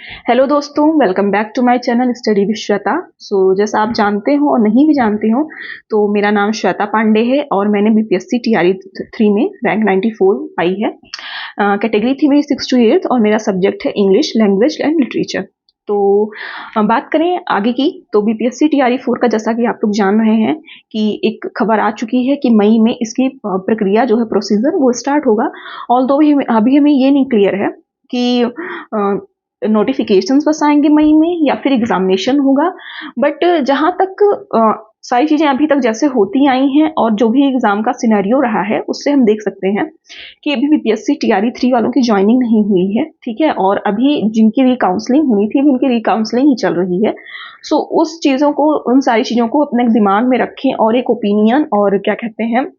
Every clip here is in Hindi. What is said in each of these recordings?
हेलो दोस्तों, welcome back to my channel study with Shweta. जैसा आप जानते हो और नहीं भी जानते हो तो मेरा नाम श्वेता पांडे है और मैंने बीपीएससी टीआरई 3 में रैंक 94 पाई है। कैटेगरी थी मेरी 6 to 8 और मेरा सब्जेक्ट है इंग्लिश लैंग्वेज एंड लिटरेचर। तो बात करें आगे की तो बीपीएससी टीआरई 4 का जैसा कि आप लोग जान रहे हैं कि एक खबर आ चुकी है कि मई में इसकी प्रक्रिया जो है प्रोसीजर वो स्टार्ट होगा। ऑल्दो अभी हमें ये नहीं क्लियर है कि नोटिफिकेशंस बस आएंगे मई में या फिर एग्जामिनेशन होगा। बट जहाँ तक सारी चीज़ें अभी तक जैसे होती आई हैं और जो भी एग्ज़ाम का सिनेरियो रहा है उससे हम देख सकते हैं कि अभी बीपीएससी टीआरई 3 वालों की ज्वाइनिंग नहीं हुई है, ठीक है। और अभी जिनकी रीकाउंसलिंग हुई थी उनकी रीकाउंसलिंग ही चल रही है। उस चीज़ों को, उन सारी चीज़ों को अपने दिमाग में रखें और एक ओपिनियन और क्या कहते हैं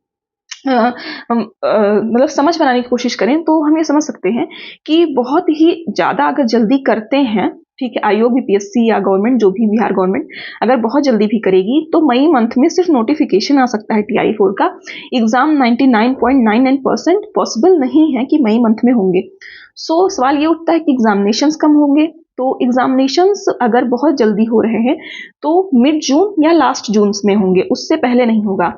मतलब समझ बनाने की कोशिश करें तो हम ये समझ सकते हैं कि बहुत ही ज़्यादा अगर जल्दी करते हैं, ठीक है, आयोग बीपीएससी या गवर्नमेंट जो भी बिहार गवर्नमेंट अगर बहुत जल्दी भी करेगी तो मई मंथ में सिर्फ नोटिफिकेशन आ सकता है टीआरई 4 का। एग्जाम 99.99% पॉसिबल नहीं है कि मई मंथ में होंगे। सवाल ये उठता है कि एग्जामिनेशंस कम होंगे। तो एग्जामिनेशंस अगर बहुत जल्दी हो रहे हैं तो मिड जून या लास्ट जून में होंगे, उससे पहले नहीं होगा,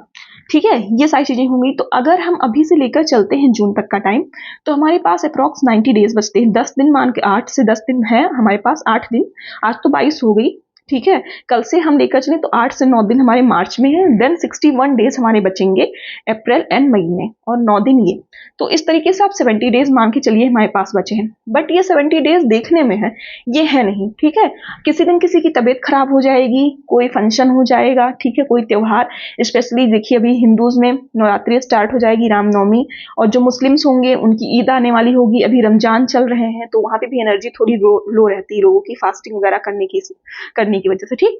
ठीक है। ये सारी चीजें होंगी। तो अगर हम अभी से लेकर चलते हैं जून तक का टाइम तो हमारे पास अप्रॉक्स 90 डेज बचते हैं। 10 दिन मान के, 8 से 10 दिन है हमारे पास, 8 दिन। आज तो 22 हो गई, ठीक है। कल से हम लेकर चले तो 8 से 9 दिन हमारे मार्च में है। देन 61 डेज हमारे बचेंगे अप्रैल एंड मई में और 9 दिन ये। तो इस तरीके से आप 70 डेज मान के चलिए हमारे पास बचे हैं। बट ये 70 डेज देखने में है, ये है नहीं, ठीक है। किसी दिन किसी की तबीयत खराब हो जाएगी, कोई फंक्शन हो जाएगा, ठीक है, कोई त्योहार। स्पेशली देखिए अभी हिंदूज में नवरात्रि स्टार्ट हो जाएगी, रामनवमी, और जो मुस्लिम्स होंगे उनकी ईद आने वाली होगी। अभी रमजान चल रहे हैं तो वहां पे भी एनर्जी थोड़ी लो रहती है लोगों की, फास्टिंग वगैरह करने की वजह से, ठीक।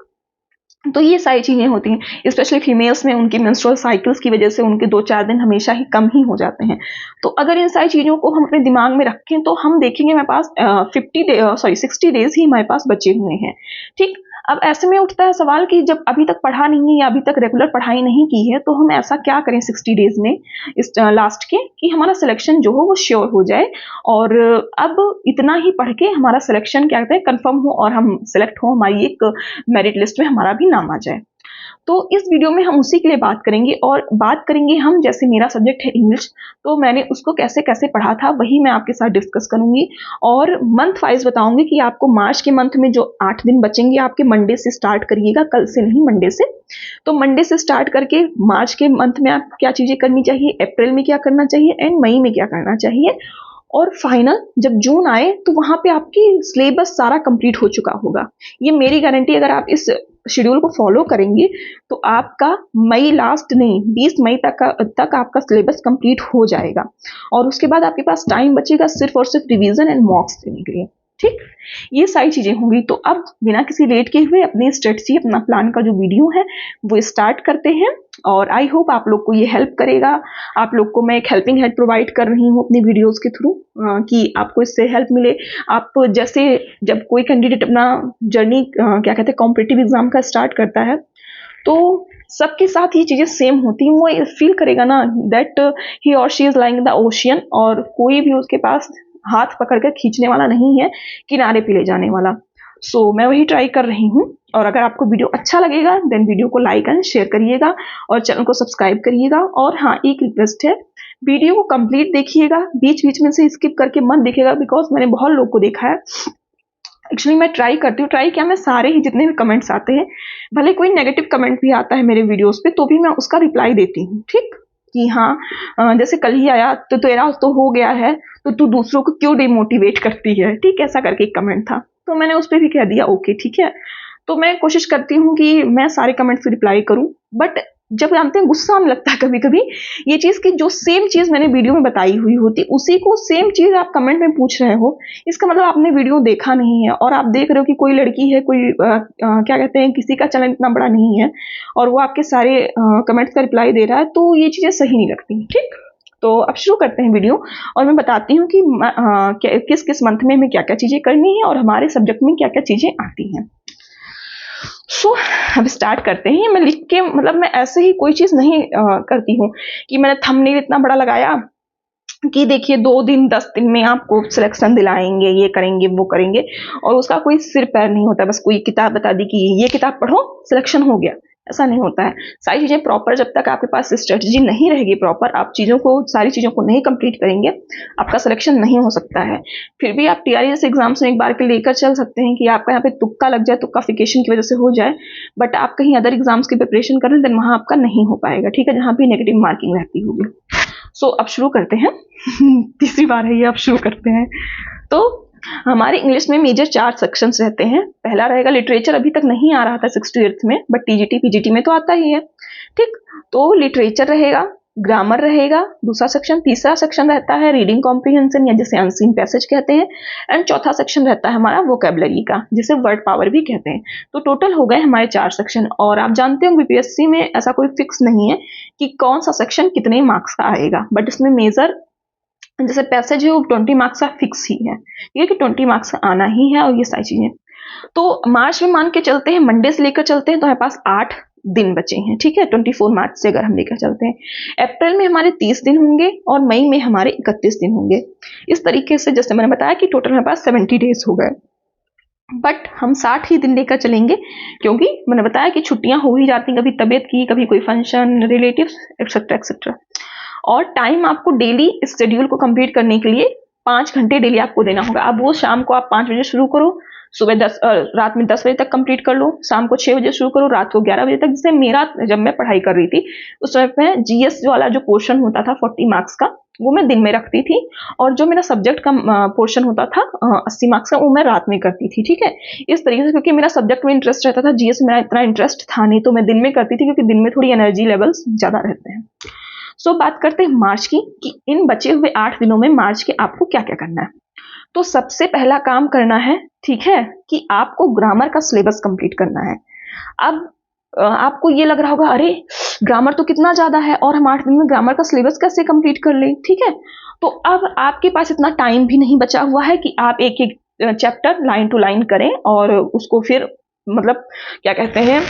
तो ये सारी चीजें होती हैं। स्पेशली फीमेल्स में उनकी मेंस्ट्रुअल साइकिल्स की वजह से उनके 2-4 दिन हमेशा ही कम ही हो जाते हैं। तो अगर इन सारी चीजों को हम अपने दिमाग में रखें तो हम देखेंगे हमारे पास 60 डेज ही हमारे पास बचे हुए हैं, ठीक। अब ऐसे में उठता है सवाल कि जब अभी तक पढ़ा नहीं है या अभी तक रेगुलर पढ़ाई नहीं की है तो हम ऐसा क्या करें 60 डेज में इस लास्ट के कि हमारा सिलेक्शन जो हो वो श्योर हो जाए। और अब इतना ही पढ़ के हमारा सिलेक्शन क्या कहते हैं कंफर्म हो और हम सिलेक्ट हो, हमारी एक मेरिट लिस्ट में हमारा भी नाम आ जाए। तो इस वीडियो में हम उसी के लिए बात करेंगे और बात करेंगे हम, जैसे मेरा सब्जेक्ट है इंग्लिश तो मैंने उसको कैसे कैसे पढ़ा था वही मैं आपके साथ डिस्कस करूंगी। और मंथ वाइज बताऊंगी कि आपको मार्च के मंथ में जो 8 दिन बचेंगे आपके मंडे से स्टार्ट करिएगा, कल से नहीं मंडे से। तो मंडे से स्टार्ट करके मार्च के मंथ में आपको क्या चीजें करनी चाहिए, अप्रैल में क्या करना चाहिए एंड मई में क्या करना चाहिए। और फाइनल जब जून आए तो वहां पे आपकी सिलेबस सारा कंप्लीट हो चुका होगा। ये मेरी गारंटी, अगर आप इस शेड्यूल को फॉलो करेंगे तो आपका मई लास्ट नहीं 20 मई तक आपका सिलेबस कंप्लीट हो जाएगा। और उसके बाद आपके पास टाइम बचेगा सिर्फ और सिर्फ रिवीजन एंड मॉक्स देने के लिए, ठीक। ये सारी चीजें होंगी। तो अब बिना किसी लेट के हुए अपनी स्ट्रेटजी, अपना प्लान का जो वीडियो है वो स्टार्ट करते हैं। और आई होप आप लोग को ये हेल्प करेगा। आप लोग को मैं एक हेल्पिंग हैंड प्रोवाइड कर रही हूँ अपनी वीडियोस के थ्रू कि आपको इससे हेल्प मिले। आप जैसे जब कोई कैंडिडेट अपना जर्नी क्या कहते हैं कॉम्पिटिटिव एग्जाम का स्टार्ट करता है तो सबके साथ ये चीजें सेम होती हैं। वो फील करेगा ना दैट ही और she is lying in the ocean और कोई भी उसके पास हाथ पकड़ कर खींचने वाला नहीं है, किनारे पे ले जाने वाला। मैं वही ट्राई कर रही हूँ। और अगर आपको वीडियो अच्छा लगेगा देन वीडियो को लाइक एंड शेयर करिएगा और चैनल को सब्सक्राइब करिएगा। और हाँ, एक रिक्वेस्ट है, वीडियो को कंप्लीट देखिएगा, बीच बीच में से स्किप करके मत देखिएगा। बिकॉज मैंने बहुत लोग को देखा है, एक्चुअली मैं ट्राई करती हूँ, ट्राई क्या, मैं सारे ही जितने भी कमेंट्स आते हैं, भले कोई नेगेटिव कमेंट भी आता है मेरे वीडियोस पे तो भी मैं उसका रिप्लाई देती हूँ, ठीक। कि हाँ जैसे कल ही आया तो तेरा तो हो गया है तो तू दूसरों को क्यों डिमोटिवेट करती है, ठीक, ऐसा करके एक कमेंट था तो मैंने उस पर भी कह दिया ओके ठीक है। तो मैं कोशिश करती हूँ कि मैं सारे कमेंट्स रिप्लाई करूँ। बट जब जानते हैं गुस्सा आने लगता है कभी कभी ये चीज कि जो सेम चीज मैंने वीडियो में बताई हुई होती उसी को सेम चीज आप कमेंट में पूछ रहे हो, इसका मतलब आपने वीडियो देखा नहीं है। और आप देख रहे हो कि कोई लड़की है, कोई क्या कहते हैं किसी का चैनल इतना बड़ा नहीं है और वो आपके सारे कमेंट्स का रिप्लाई दे रहा है, तो ये चीजें सही नहीं लगती, ठीक। तो अब शुरू करते हैं वीडियो और मैं बताती हूँ कि किस किस मंथ में हमें क्या क्या चीजें करनी है और हमारे सब्जेक्ट में क्या क्या चीजें आती हैं। अब स्टार्ट करते हैं। मैं लिख के, मतलब मैं ऐसे ही कोई चीज नहीं करती हूँ कि मैंने थंबनेल इतना बड़ा लगाया कि देखिए 2 दिन 10 दिन में आपको सिलेक्शन दिलाएंगे, ये करेंगे वो करेंगे, और उसका कोई सिर पैर नहीं होता। बस कोई किताब बता दी कि ये किताब पढ़ो सिलेक्शन हो गया, ऐसा नहीं होता है। सारी चीजें प्रॉपर, जब तक आपके पास स्ट्रेटजी नहीं रहेगी प्रॉपर, आप सारी चीजों को नहीं कंप्लीट करेंगे, आपका सिलेक्शन नहीं हो सकता है। फिर भी आप टीआरई जैसे एग्जाम्स में एक बार के लेकर चल सकते हैं कि आपका यहाँ पे तुक्का लग जाए, तुक्काफिकेशन की वजह से हो जाए, बट आप कहीं अदर एग्जाम्स की प्रिपरेशन करें देन वहां आपका नहीं हो पाएगा, ठीक है, जहां भी नेगेटिव मार्किंग रहती होगी। अब शुरू करते हैं। तीसरी बार है ये, अब शुरू करते हैं। तो हमारे इंग्लिश में मेजर 4 सेक्शंस रहते हैं। पहला रहेगा लिटरेचर, अभी तक नहीं आ रहा था 6th to 8th में, बट टीजीटी पीजीटी में तो आता ही है, ठीक। तो लिटरेचर रहेगा, ग्रामर रहेगा दूसरा सेक्शन, तीसरा सेक्शन रहता है रीडिंग कॉम्प्रिहेंशन या जिसे अनसीन पैसेज कहते हैं, एंड चौथा सेक्शन रहता है हमारा वोकेबलरी का, जिसे वर्ड पावर भी कहते हैं। तो टोटल हो गए हमारे 4 सेक्शन। और आप जानते हो बीपीएससी में ऐसा कोई फिक्स नहीं है कि कौन सा सेक्शन कितने मार्क्स का आएगा, बट इसमें मेजर जैसे पैसेज है वो 20 मार्क्स का फिक्स ही है, ठीक है, कि 20 मार्क्स का आना ही है, और ये सारी चीजें। तो मार्च में मान के चलते हैं, मंडे से लेकर चलते हैं, तो हमारे पास 8 दिन बचे हैं, ठीक है, 24 मार्च से अगर हम लेकर चलते हैं। अप्रैल में हमारे 30 दिन होंगे और मई में हमारे 31 दिन होंगे। इस तरीके से जैसे मैंने बताया कि टोटल हमारे पास 70 डेज हो गए, बट हम 60 ही दिन लेकर चलेंगे, क्योंकि मैंने बताया कि छुट्टियां हो ही जाती, कभी तबीयत की, कभी कोई फंक्शन, रिलेटिव्स एक्सेट्रा एक्सेट्रा। और टाइम आपको डेली इस शेड्यूल को कंप्लीट करने के लिए 5 घंटे डेली आपको देना होगा। अब वो शाम को आप 5 बजे शुरू करो, सुबह रात में 10 बजे तक कंप्लीट कर लो, शाम को 6 बजे शुरू करो, रात को 11 बजे तक। जैसे मेरा, जब मैं पढ़ाई कर रही थी उस समय पे जीएस वाला जो पोर्शन होता था 40 मार्क्स का, वो मैं दिन में रखती थी, और जो मेरा सब्जेक्ट का पोर्शन होता था 80 मार्क्स का, वो मैं रात में करती थी, ठीक है। इस तरीके से, क्योंकि मेरा सब्जेक्ट में इंटरेस्ट रहता था, जीएस में मेरा इतना इंटरेस्ट था नहीं, तो मैं दिन में करती थी, क्योंकि दिन में थोड़ी एनर्जी लेवल्स ज्यादा रहते हैं। बात करते हैं मार्च की, कि इन बचे हुए 8 दिनों में मार्च के आपको क्या क्या करना है। तो सबसे पहला काम करना है, ठीक है, कि आपको ग्रामर का सिलेबस कंप्लीट करना है। अब आपको ये लग रहा होगा, अरे ग्रामर तो कितना ज्यादा है, और हम 8 दिन में ग्रामर का सिलेबस कैसे कंप्लीट कर ले, ठीक है। तो अब आपके पास इतना टाइम भी नहीं बचा हुआ है कि आप एक एक चैप्टर लाइन टू लाइन करें, और उसको फिर मतलब क्या कहते हैं,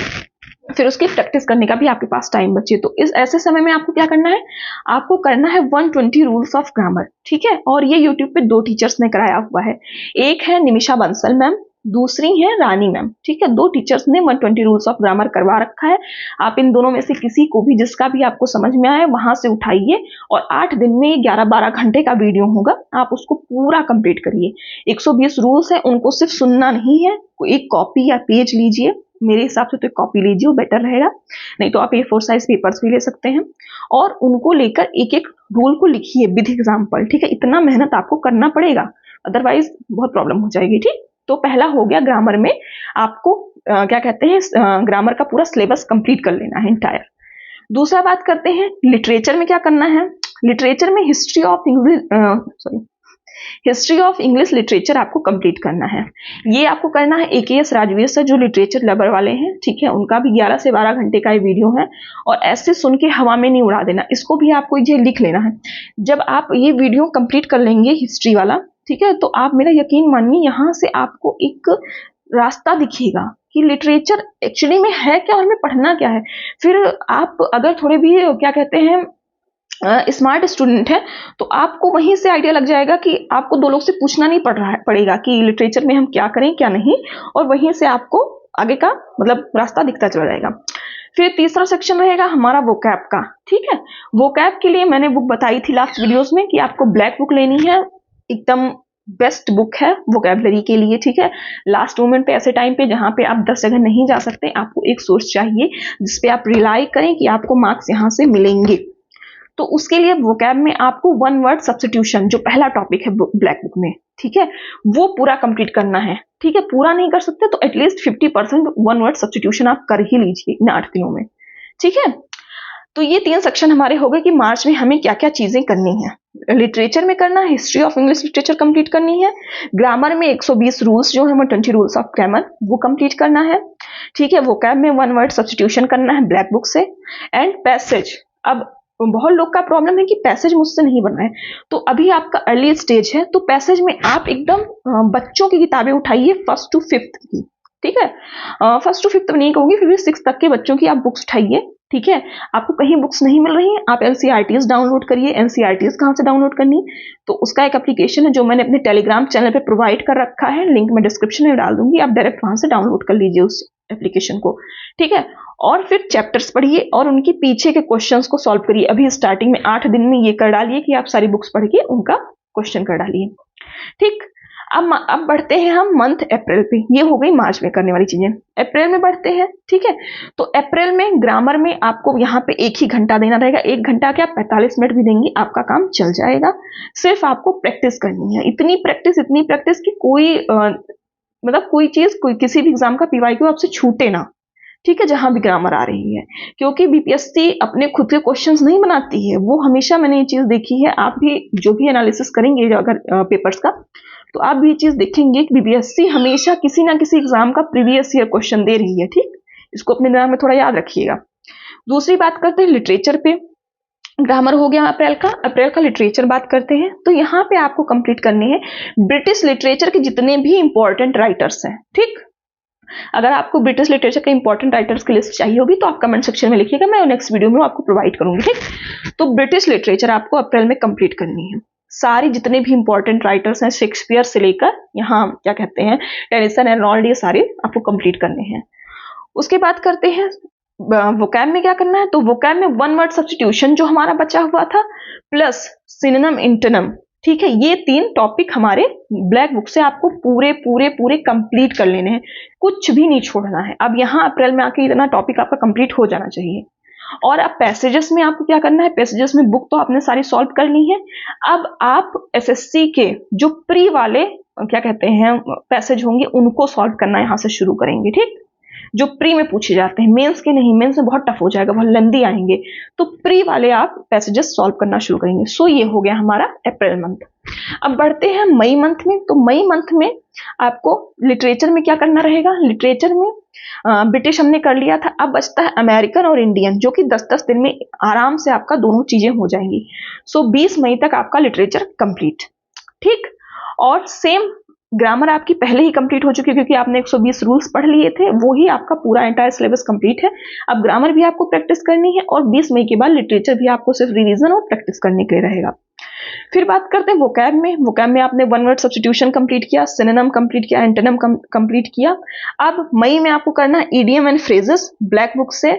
फिर उसकी प्रैक्टिस करने का भी आपके पास टाइम बचे। तो इस ऐसे समय में आपको क्या करना है, आपको करना है 120 रूल्स ऑफ ग्रामर, ठीक है। और ये यूट्यूब पे 2 टीचर्स ने कराया हुआ है, एक है निमिषा बंसल मैम, दूसरी है रानी मैम, ठीक है। 2 टीचर्स ने 120 रूल्स ऑफ ग्रामर करवा रखा है। आप इन दोनों में से किसी को भी, जिसका भी आपको समझ में आए, वहां से उठाइए, और 8 दिन में 11-12 घंटे का वीडियो होगा, आप उसको पूरा कंप्लीट करिए। 120 रूल्स है, उनको सिर्फ सुनना नहीं है, एक कॉपी या पेज लीजिए, मेरे हिसाब से तो एक कॉपी लीजिए, वो बेटर रहेगा, नहीं तो आप A4 साइज पेपर्स भी ले सकते हैं, और उनको लेकर एक एक रूल को लिखिए विद एग्जाम्पल, ठीक है। इतना मेहनत आपको करना पड़ेगा, अदरवाइज बहुत प्रॉब्लम हो जाएगी, ठीक। तो पहला हो गया ग्रामर में आपको क्या कहते हैं, ग्रामर का पूरा सिलेबस कंप्लीट कर लेना है इंटायर। दूसरा बात करते हैं लिटरेचर में क्या करना है। लिटरेचर में हिस्ट्री ऑफ इंग्लिश लिटरेचर आपको कंप्लीट करना है। ये आपको करना है AKS राजवीर सर, जो लिटरेचर लवर वाले हैं, ठीक है, उनका भी 11 से 12 घंटे का ये वीडियो है, और ऐसे सुन के हवा में नहीं उड़ा देना, इसको भी आपको ये लिख लेना है। जब आप ये वीडियो कंप्लीट कर लेंगे हिस्ट्री वाला, ठीक है, तो आप मेरा यकीन मानिए, यहाँ से आपको एक रास्ता दिखेगा कि लिटरेचर एक्चुअली में है क्या और हमें पढ़ना क्या है। फिर आप अगर थोड़े भी क्या कहते हैं स्मार्ट स्टूडेंट है, तो आपको वहीं से आइडिया लग जाएगा कि आपको 2 लोग से पूछना नहीं पड़ेगा कि लिटरेचर में हम क्या करें क्या नहीं, और वहीं से आपको आगे का मतलब रास्ता दिखता चला जाएगा। फिर तीसरा सेक्शन रहेगा हमारा वोकैब का, ठीक है। वोकैब के लिए मैंने बुक बताई थी लास्ट वीडियोस में कि आपको ब्लैक बुक लेनी है, एकदम बेस्ट बुक है वोकैबलरी के लिए, ठीक है। लास्ट मोमेंट पे, ऐसे टाइम पे जहां पे आप 10 जगह नहीं जा सकते, आपको एक सोर्स चाहिए जिसपे आप रिलाई करें कि आपको मार्क्स यहाँ से मिलेंगे। तो उसके लिए वोकैब में आपको 1 वर्ड सब्स्टिट्यूशन, जो पहला टॉपिक है ब्लैक बुक में, ठीक है, वो पूरा कंप्लीट करना है, ठीक है। पूरा नहीं कर सकते तो एटलीस्ट 50% 1 वर्ड सब्स्टिट्यूशन आप कर ही लीजिए इन 8 दिनों में, ठीक है। तो ये 3 सेक्शन हमारे हो गए कि मार्च में हमें क्या क्या चीजें करनी है। लिटरेचर में करना है, history of English literature complete करनी है, ग्रामर में 120 रूल्स जो है 120 रूल्स ऑफ ग्रामर वो कंप्लीट करना है, ठीक है। वोकैब में 1 वर्ड सब्स्टिट्यूशन करना है ब्लैक बुक से, एंड पैसेज। अब बहुत लोग का प्रॉब्लम है कि पैसेज मुझसे नहीं बन रहा है, तो अभी आपका अर्ली स्टेज है, तो पैसेज में आप एकदम बच्चों की किताबें उठाइए 1st to 5th की, ठीक है। 1st to 5th नहीं कहूंगी, फिर भी 6th तक के बच्चों की आप बुक्स उठाइए, ठीक है, आपको कहीं बुक्स नहीं मिल रही हैं, आप एनसीईआरटीज डाउनलोड करिए। एनसीईआरटीज कहाँ से डाउनलोड करनी, तो उसका एक एप्लीकेशन है जो मैंने अपने टेलीग्राम चैनल पे प्रोवाइड कर रखा है, लिंक मैं डिस्क्रिप्शन में डाल दूंगी, आप डायरेक्ट वहां से डाउनलोड कर लीजिए उस एप्लीकेशन को, ठीक है। और फिर चैप्टर्स पढ़िए और उनके पीछे के क्वेश्चंस को सॉल्व करिए। अभी स्टार्टिंग में 8 दिन में ये कर डालिए कि आप सारी बुक्स पढ़ के उनका क्वेश्चन कर डालिए, ठीक। अब बढ़ते हैं हम मंथ अप्रैल पे। ये हो गई मार्च में करने वाली चीजें। अप्रैल में बढ़ते हैं, ठीक है। तो अप्रैल में ग्रामर में आपको यहाँ पे 1 ही घंटा देना रहेगा। 1 घंटा क्या 45 मिनट भी देंगी आपका काम चल जाएगा। सिर्फ आपको प्रैक्टिस करनी है, इतनी प्रैक्टिस कि कोई मतलब कोई चीज कोई किसी भी एग्जाम का पीवाईक्यू आपसे छूटे ना, ठीक है, जहां भी ग्रामर आ रही है। क्योंकि बीपीएससी अपने खुद के क्वेश्चंस नहीं बनाती है, वो हमेशा मैंने ये चीज देखी है। आप भी जो भी एनालिसिस करेंगे अगर पेपर्स का, तो आप भी ये चीज देखेंगे कि बीपीएससी हमेशा किसी ना किसी एग्जाम का प्रीवियस ईयर क्वेश्चन दे रही है, ठीक। इसको अपने दिमाग में थोड़ा याद रखिएगा। दूसरी बात करते हैं लिटरेचर पे। ग्रामर हो गया अप्रैल का लिटरेचर बात करते हैं। तो यहाँ पे आपको कंप्लीट करने हैं ब्रिटिश लिटरेचर के जितने भी इंपॉर्टेंट राइटर्स हैं, ठीक। अगर आपको ब्रिटिश लिटरेचर के इंपॉर्टेंट राइटर्स की लिस्ट चाहिए होगी तो आप कमेंट सेक्शन में लिखिएगा, मैं नेक्स्ट वीडियो में आपको प्रोवाइड करूंगी, ठीक। तो ब्रिटिश लिटरेचर आपको अप्रैल में कंप्लीट करनी है। सारी जितने भी इंपॉर्टेंट राइटर्स हैं शेक्सपियर से लेकर यहाँ क्या कहते हैं टेनिसन एंड ऑल, ये सारे आपको कंप्लीट करने हैं। उसके बाद करते हैं वोकैब में क्या करना है। तो वोकैब में 1 वर्ड सब्स्टिट्यूशन जो हमारा बचा हुआ था, प्लस सिनोनिम इंटोनिम, ठीक है। ये 3 टॉपिक हमारे ब्लैक बुक से आपको पूरे कंप्लीट कर लेने हैं, कुछ भी नहीं छोड़ना है। अब यहाँ अप्रैल में आके इतना टॉपिक आपका कंप्लीट हो जाना चाहिए। और अब पैसेजेस में आपको क्या करना है, पैसेजेस में बुक तो आपने सारी सॉल्व कर ली है। अब आप एसएससी के जो प्री वाले क्या कहते हैं पैसेज होंगे उनको सॉल्व करना यहाँ से शुरू करेंगे, ठीक। जो प्री में पूछे जाते हैं, मेंस के नहीं, मेंस में बहुत टफ हो जाएगा, बहुत लंबी आएंगे। तो प्री वाले आप पैसेजेस सॉल्व करना शुरू करेंगे। सो ये हो गया हमारा अप्रैल मंथ। अब बढ़ते हैं मई मंथ में। तो मई मंथ में आपको लिटरेचर में क्या करना रहेगा। लिटरेचर में ब्रिटिश हमने कर लिया था, अब बचता है अमेरिकन और इंडियन, जो कि 10-10 दिन में आराम से आपका दोनों चीजें हो जाएंगी। सो 20 मई तक आपका लिटरेचर कंप्लीट, ठीक। और सेम ग्रामर आपकी पहले ही कंप्लीट हो चुकी है क्योंकि आपने 120 रूल्स पढ़ लिए थे, वो ही आपका पूरा एंटायर सिलेबस कंप्लीट है। अब ग्रामर भी आपको प्रैक्टिस करनी है और 20 मई के बाद लिटरेचर भी आपको सिर्फ रिवीजन और प्रैक्टिस करने के लिए रहेगा। फिर बात करते हैं वोकैब में। वोकैब में आपने 1 वर्ड सब्स्टिट्यूशन कंप्लीट किया, सिनोनिम कंप्लीट किया, एंटोनिम कंप्लीट किया। अब मई में आपको करना है idiom and phrases black book से,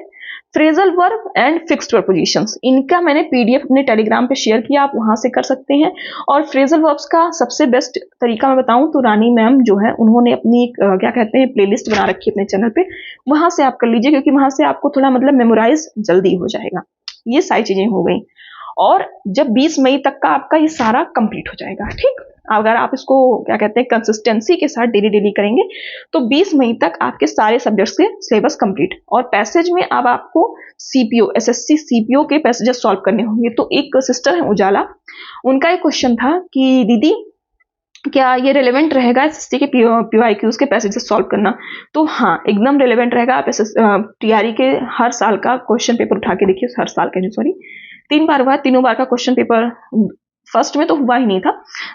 phrasal verb and fixed prepositions. इनका मैंने पीडीएफ अपने टेलीग्राम पे शेयर किया, आप वहां से कर सकते हैं। और फ्रेजल वर्ब्स का सबसे बेस्ट तरीका मैं बताऊं तो रानी मैम जो है उन्होंने अपनी क्या कहते हैं प्लेलिस्ट बना रखी है अपने चैनल पे, वहां से आप कर लीजिए क्योंकि वहां से आपको थोड़ा मतलब मेमोराइज जल्दी हो जाएगा। ये सारी चीजें हो गई और जब 20 मई तक का आपका ये सारा कंप्लीट हो जाएगा, ठीक। अगर आप इसको क्या कहते हैं कंसिस्टेंसी के साथ डेली करेंगे तो 20 मई तक आपके सारे सब्जेक्ट्स के सिलेबस कंप्लीट। और पैसेज में अब आपको सीपीओ एसएससी सीपीओ के पैसेजेस सॉल्व करने होंगे। तो एक सिस्टर है उजाला, उनका एक क्वेश्चन था कि दीदी क्या ये रिलेवेंट रहेगा एसएससी के पीवाईक्यूज के पैसेजेस सॉल्व करना। तो हाँ एकदम रिलेवेंट रहेगा। आप टीआरई के हर साल का क्वेश्चन पेपर उठा के देखिए, हर साल का सॉरी 3 बार हुआ, तीनों बार का क्वेश्चन पेपर, फर्स्ट में तो हुआ ही नहीं था,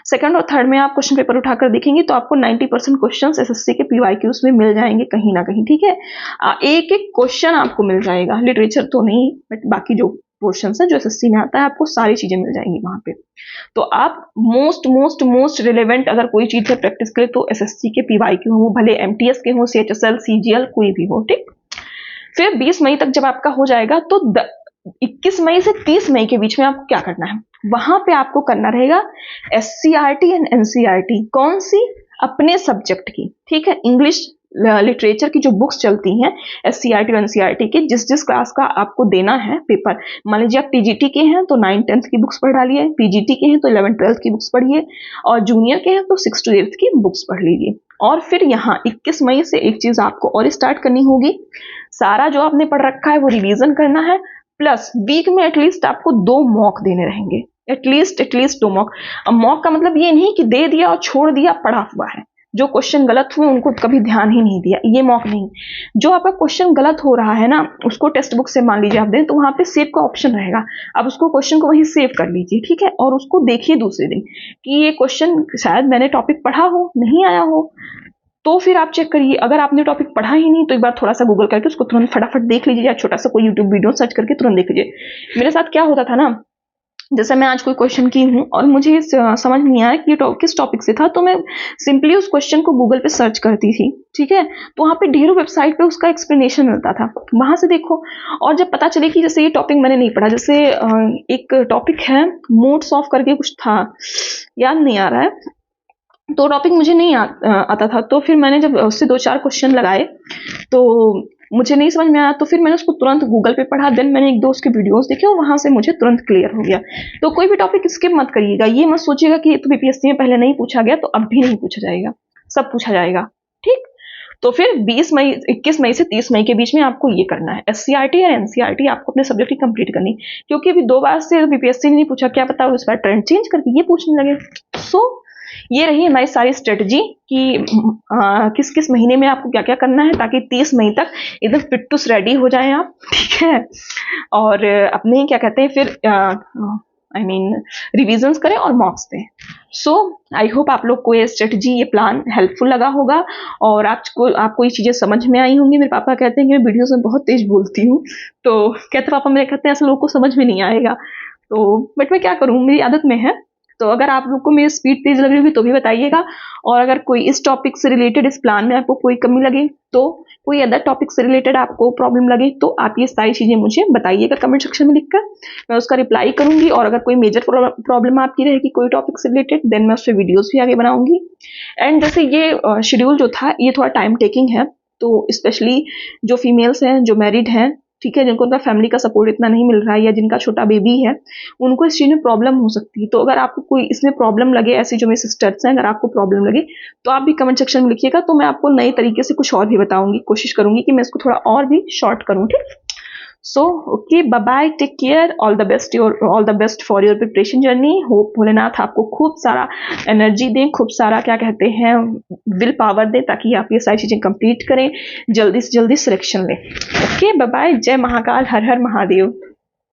सेकंड और थर्ड में आप क्वेश्चन पेपर उठाकर देखेंगे तो आपको 90% क्वेश्चंस एसएससी के पीवाईक्यूज में मिल जाएंगे कहीं ना कहीं, ठीक है। एक एक क्वेश्चन आपको मिल जाएगा, लिटरेचर तो नहीं बट बाकी जो पोर्शन है जो एसएससी में आता है आपको सारी चीजें मिल जाएंगी वहां पे। तो आप मोस्ट रिलेवेंट अगर कोई चीज है प्रैक्टिस करें तो एसएससी के पीवाईक्यू हो, भले एमटीएस के हो, सीएचएसएल, सीजीएल कोई भी हो, ठीक। फिर 20 मई तक जब आपका हो जाएगा तो 21 मई से 30 मई के बीच में आपको क्या करना है, वहां पे आपको करना रहेगा एससीईआरटी एंड एनसीईआरटी। कौन सी, अपने सब्जेक्ट की, ठीक है। इंग्लिश लिटरेचर की जो बुक्स चलती हैं एससीईआरटी और एनसीईआरटी के, जिस क्लास का आपको देना है पेपर, मान लीजिए आप टीजीटी के हैं तो 9th-10th की बुक्स पढ़ डालिए, पीजीटी के हैं तो 11th-12th की बुक्स पढ़िए, और जूनियर के हैं तो 6th to 8th की बुक्स पढ़ लीजिए। और फिर यहाँ 21 मई से एक चीज आपको और स्टार्ट करनी होगी, सारा जो आपने पढ़ रखा है वो रिवीजन करना है, प्लस वीक में एटलीस्ट आपको 2 मॉक देने रहेंगे, एटलीस्ट 2 मॉक। अब मॉक का मतलब ये नहीं कि दे दिया और छोड़ दिया पढ़ा हुआ है, जो क्वेश्चन गलत हुए उनको कभी ध्यान ही नहीं दिया, ये मॉक नहीं। जो आपका क्वेश्चन गलत हो रहा है ना उसको टेक्स्ट बुक से मान लीजिए आप दें तो वहां पे सेव का ऑप्शन रहेगा, आप उसको क्वेश्चन को वहीं सेव कर लीजिए, ठीक है। और उसको देखिए दूसरे दिन कि ये क्वेश्चन शायद मैंने टॉपिक पढ़ा हो, नहीं आया हो, तो फिर आप चेक करिए। अगर आपने टॉपिक पढ़ा ही नहीं तो एक बार थोड़ा सा गूगल करके उसको तुरंत फटाफट देख लीजिए, या छोटा सा कोई यूट्यूब वीडियो सर्च करके तुरंत देख लीजिए। मेरे साथ क्या होता था ना, जैसे मैं आज कोई क्वेश्चन की हूँ और मुझे समझ नहीं आया कि ये किस टॉपिक से था, तो मैं सिंपली उस क्वेश्चन को गूगल पे सर्च करती थी, ठीक है। तो वहाँ पे ढेरों वेबसाइट पे उसका एक्सप्लेनेशन मिलता था, वहां से देखो। और जब पता चले कि जैसे ये टॉपिक मैंने नहीं पढ़ा, जैसे एक टॉपिक है मोड्स ऑफ करके कुछ था, याद नहीं आ रहा है, तो टॉपिक मुझे नहीं आता था। तो फिर मैंने जब उससे 2-4 क्वेश्चन लगाए तो मुझे नहीं समझ में आया, तो फिर मैंने उसको तुरंत गूगल पे पढ़ा, देन मैंने 1-2 उसके वीडियोस देखे और वहां से मुझे तुरंत क्लियर हो गया। तो कोई भी टॉपिक स्किप मत करिएगा, ये मत सोचिएगा कि तो बीपीएससी में पहले नहीं पूछा गया तो अब भी नहीं पूछा जाएगा, सब पूछा जाएगा, ठीक। तो फिर 21 मई से 30 मई के बीच में आपको ये करना है, एससीईआरटी या एनसीईआरटी आपको अपने सब्जेक्ट की कंप्लीट करनी, क्योंकि अभी 2 बार से बीपीएससी ने नहीं पूछा, क्या पता उस बार ट्रेंड चेंज करके ये पूछने लगे। सो ये रही हमारी सारी स्ट्रेटजी कि किस किस महीने में आपको क्या क्या करना है, ताकि 30 मई तक एकदम फिट टू रेडी हो जाएं आप, ठीक है। और अपने क्या कहते हैं फिर रिविजन्स करें और मॉक्स दें। सो आई होप आप लोग को ये स्ट्रेटजी, ये प्लान हेल्पफुल लगा होगा और आपको ये चीज़ें समझ में आई होंगी। मेरे पापा कहते हैं कि मैं वीडियोस में बहुत तेज बोलती हूँ, तो कहते पापा मेरे कहते हैं ऐसे लोगों को समझ में नहीं आएगा, तो बट मैं क्या करूँ, मेरी आदत में है। तो अगर आप लोग को मेरी स्पीड तेज लग रही होगी तो भी बताइएगा, और अगर कोई इस टॉपिक से रिलेटेड, इस प्लान में आपको कोई कमी लगे, तो कोई अदर टॉपिक से रिलेटेड आपको प्रॉब्लम लगे, तो आप ये सारी चीज़ें मुझे बताइएगा कमेंट सेक्शन में लिखकर, मैं उसका रिप्लाई करूंगी। और अगर कोई मेजर प्रॉब्लम आपकी रहेगी कोई टॉपिक से रिलेटेड, देन मैं उस पर वीडियोज़ भी आगे बनाऊंगी। एंड जैसे ये शेड्यूल जो था ये थोड़ा टाइम टेकिंग है, तो स्पेशली जो फीमेल्स हैं, जो मैरिड हैं, ठीक है, जिनको उनका फैमिली का सपोर्ट इतना नहीं मिल रहा है या जिनका छोटा बेबी है, उनको इस चीज़ में प्रॉब्लम हो सकती है। तो अगर आपको कोई इसमें प्रॉब्लम लगे, ऐसी जो मेरी सिस्टर्स हैं, अगर आपको प्रॉब्लम लगे तो आप भी कमेंट सेक्शन में लिखिएगा, तो मैं आपको नए तरीके से कुछ और भी बताऊंगी, कोशिश करूंगी कि मैं इसको थोड़ा और भी शॉर्ट करूँ, ठीक। So okay, bye bye, take care, all the best for your preparation journey. Hope Bholenath आपको खूब सारा एनर्जी दें, खूब सारा क्या कहते हैं विल पावर दें, ताकि आप ये सारी चीज़ें कंप्लीट करें, जल्दी से जल्दी सिलेक्शन लें। ओके, बाय बाय, जय महाकाल, हर हर महादेव।